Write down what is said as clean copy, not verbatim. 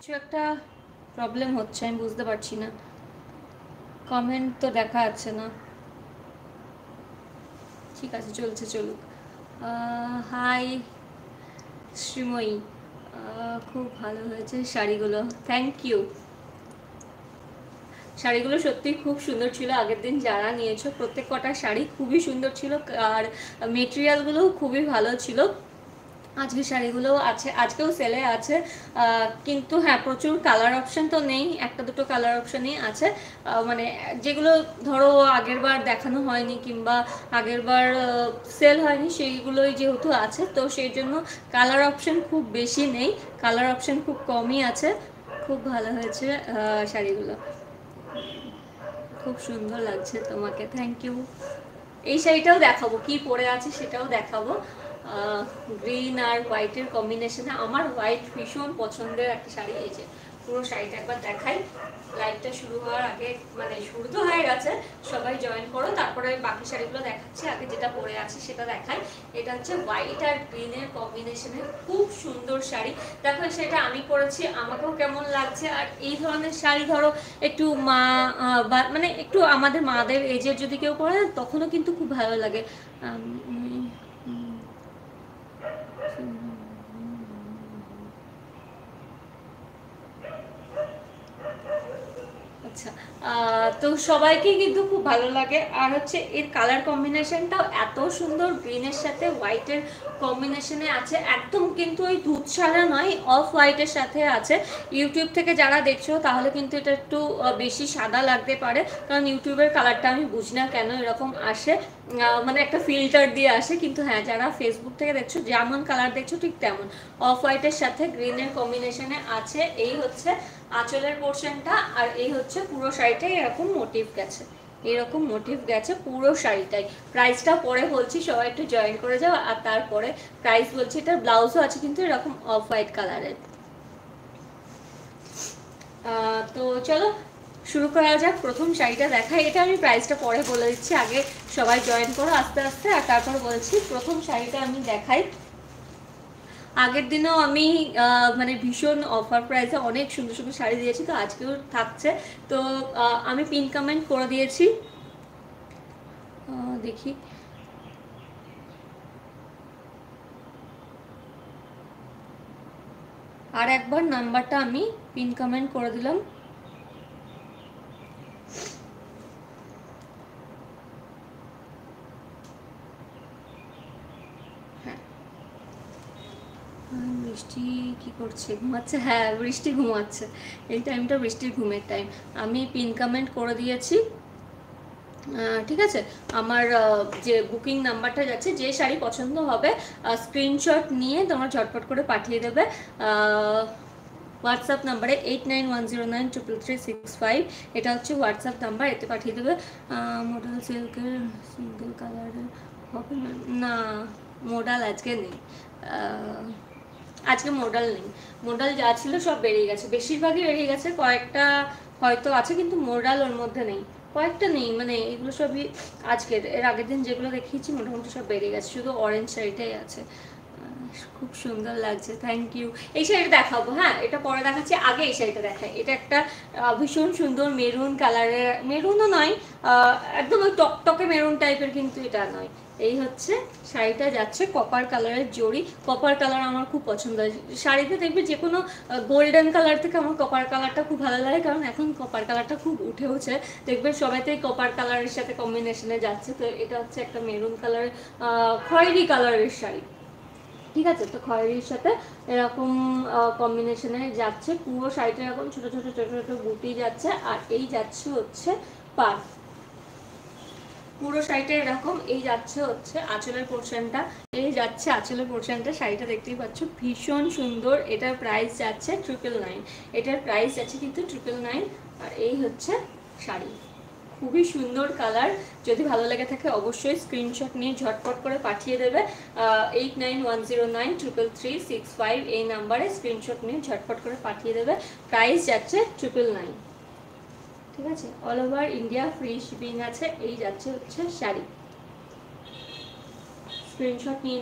কিছু একটা প্রবলেম হচ্ছে, আমি বুঝতে পারছি না। কমেন্ট তো দেখা যাচ্ছে না। ঠিক আছে, চলছে, চলুক। হাই শ্রীময়ী, খুব ভালো হয়েছে শাড়িগুলো, থ্যাংক ইউ। শাড়িগুলো সত্যি খুব সুন্দর ছিল, আগের দিন যারা নিয়েছো প্রত্যেক কটা শাড়ি খুবই সুন্দর ছিল, আর মেটেরিয়ালগুলোও খুবই ভালো ছিল। আজকে শাড়িগুলো আছে, আজকেও সেলে আছে, কিন্তু হ্যাঁ প্রচুর কালার অপশন তো নেই, একটা দুটো কালার অপশনই আছে। মানে যেগুলো ধরো আগের বার দেখানো হয়নি কিংবা আগের বার সেল হয়নি সেইগুলোই যেহেতু আছে, তো সেই জন্য কালার অপশন খুব বেশি নেই, কালার অপশন খুব কমই আছে। খুব ভালো হয়েছে শাড়িগুলো, খুব সুন্দর লাগছে তোমাকে, থ্যাংক ইউ। এই শাড়িটাও দেখাবো, কি পরে আছে সেটাও দেখাবো। গ্রিন আর হোয়াইটের কম্বিনেশনে, আমার হোয়াইট ভীষণ পছন্দের একটা শাড়ি। এই যে পুরো শাড়িটা একবার দেখাই, লাইভটা শুরু হওয়ার আগে, মানে শুরু তো হয়ে গেছে, সবাই জয়েন করো, তারপরে বাকি শাড়িগুলো দেখাচ্ছি, আগে যেটা পরে আছে সেটা দেখাই। এটা হচ্ছে হোয়াইট আর গ্রিনের কম্বিনেশনে খুব সুন্দর শাড়ি। দেখো সেটা আমি পরেছি, আমাকেও কেমন লাগছে। আর এই ধরনের শাড়ি ধরো একটু মা মানে একটু আমাদের মাদের এজের যদি কেউ পরে তখনও কিন্তু খুব ভালো লাগে। আচ্ছা, তো সবাইকে কিন্তু খুব ভালো লাগে। আর হচ্ছে এর কালার কম্বিনেশনটাও এত সুন্দর, গ্রিনের সাথে হোয়াইটের কম্বিনেশনে আছে, একদম কিন্তু ওই দুধ সাদা নয়, অফ হোয়াইটের সাথে আছে। ইউটিউব থেকে যারা দেখছো তাহলে কিন্তু এটা একটু বেশি সাদা লাগতে পারে, কারণ ইউটিউবের কালারটা আমি বুঝি না কেন এরকম আসে, মানে একটা ফিল্টার দিয়ে আসে। কিন্তু হ্যাঁ যারা ফেসবুক থেকে দেখছো যেমন কালার দেখছো ঠিক তেমন, অফ হোয়াইটের সাথে গ্রিনের কম্বিনেশনে আছে। এই হচ্ছে আঁচলের পোর্শনটা, আর এই হচ্ছে পুরো শাড়িটাই এরকম মোটিভ গেছে, এরকম মোটিভ গেছে পুরো শাড়িটাই। প্রাইসটা পরে বলছি, সবাই একটু জয়েন করে যাও। আর তারপরে প্রাইস বলছি, এটার ব্লাউজও আছে কিন্তু এরকম অফ হোয়াইট কালারের। তো চলো শুরু করা যাক, প্রথম শাড়িটা দেখাই। এটা আমি প্রাইসটা পরে বলে দিচ্ছি, আগে সবাই জয়েন করো আস্তে আস্তে, আর তারপর বলছি। প্রথম শাড়িটা আমি দেখাই। আগের দিনেও আমি মানে ভীষণ অফার প্রাইসে অনেক সুন্দর সুন্দর শাড়ি দিয়েছি, তো আজকেও থাকছে। তো আমি পিন কমেন্ট করে দিয়েছি, দেখি। আর একবার নাম্বারটা আমি পিন কমেন্ট করে দিলাম। হ্যাঁ, বৃষ্টি কি করছে, ঘুমাচ্ছে? হ্যাঁ বৃষ্টি ঘুমাচ্ছে, এই টাইমটা বৃষ্টির ঘুমের টাইম। আমি পিন কমেন্ট করে দিয়েছি, ঠিক আছে। আমার যে বুকিং নাম্বারটা যাচ্ছে, যে শাড়ি পছন্দ হবে স্ক্রিনশট নিয়ে তোমরা ঝটপট করে পাঠিয়ে দেবে হোয়াটসঅ্যাপ নাম্বারে 8910933365। এটা হচ্ছে হোয়াটসঅ্যাপ নাম্বার, এতে পাঠিয়ে দেবে। মডেল সিল্কের সিঙ্গেল কালারের হবে না? মডেল আজকে নেই, আজকে মডেল নেই। মডেল যা ছিল সব বেরিয়ে গেছে, বেশিরভাগই বেরিয়ে গেছে, কয়েকটা হয়তো আছে কিন্তু মডেল ওর মধ্যে নেই। কয়েকটা নেই, মানে এগুলো সবই আজকের, এর আগের দিন যেগুলো দেখিয়েছি মোটামুটি সব বেরিয়ে গেছে, শুধু অরেঞ্জ শাড়িটাই আছে। খুব সুন্দর লাগছে, থ্যাংক ইউ। এই শাড়িটা দেখাবো, হ্যাঁ এটা পরে দেখাচ্ছি, আগে এই শাড়িটা দেখাই। এটা একটা ভীষণ সুন্দর মেরুন কালারের, মেরুনও নয়, একদম ওই টকটকে মেরুন টাইপের, কিন্তু এটা নয়। এই হচ্ছে শাড়িটা, যাচ্ছে কপার কালারের জড়ি। কপার কালার আমার খুব পছন্দ হয় শাড়িতে, দেখবে যে কোনো গোল্ডেন কালার থেকে আমার কপার কালারটা খুব ভালো লাগে, কারণ এখন কপার কালারটা খুব উঠে উঠছে, দেখবে সবাইতেই কপার কালারের সাথে কম্বিনেশনে যাচ্ছে। তো এটা হচ্ছে একটা মেরুন কালারের, খয়েরি কালারের শাড়ি, ঠিক আছে। তো খয়েরির সাথে এরকম কম্বিনেশনে যাচ্ছে, পুরো শাড়িটা এরকম ছোট ছোট ছোট ছোট বুটি যাচ্ছে। আর এই যাচ্ছে হচ্ছে পার, পুরো শাড়িটা এরকম। এই যাচ্ছে হচ্ছে আঁচলের পোর্শনটা, এই যাচ্ছে আঁচলের পোর্শনটা, শাড়িটা দেখতেই পাচ্ছ ভীষণ সুন্দর। এটার প্রাইস যাচ্ছে 999, এটার প্রাইস যাচ্ছে কিন্তু 999। আর এই হচ্ছে শাড়ি, খুবই সুন্দর কালার। যদি ভালো লেগে থাকে অবশ্যই স্ক্রিনশট নিয়ে ঝটপট করে পাঠিয়ে দেবে 8910933365 এই নাম্বারে স্ক্রিনশট নিয়ে ঝটপট করে পাঠিয়ে দেবে। প্রাইস যাচ্ছে 999, ঠিক আছে। All over India free shipping আছে। এই যাচ্ছে হচ্ছে শাড়ি, স্ক্রিনশট নিয়ে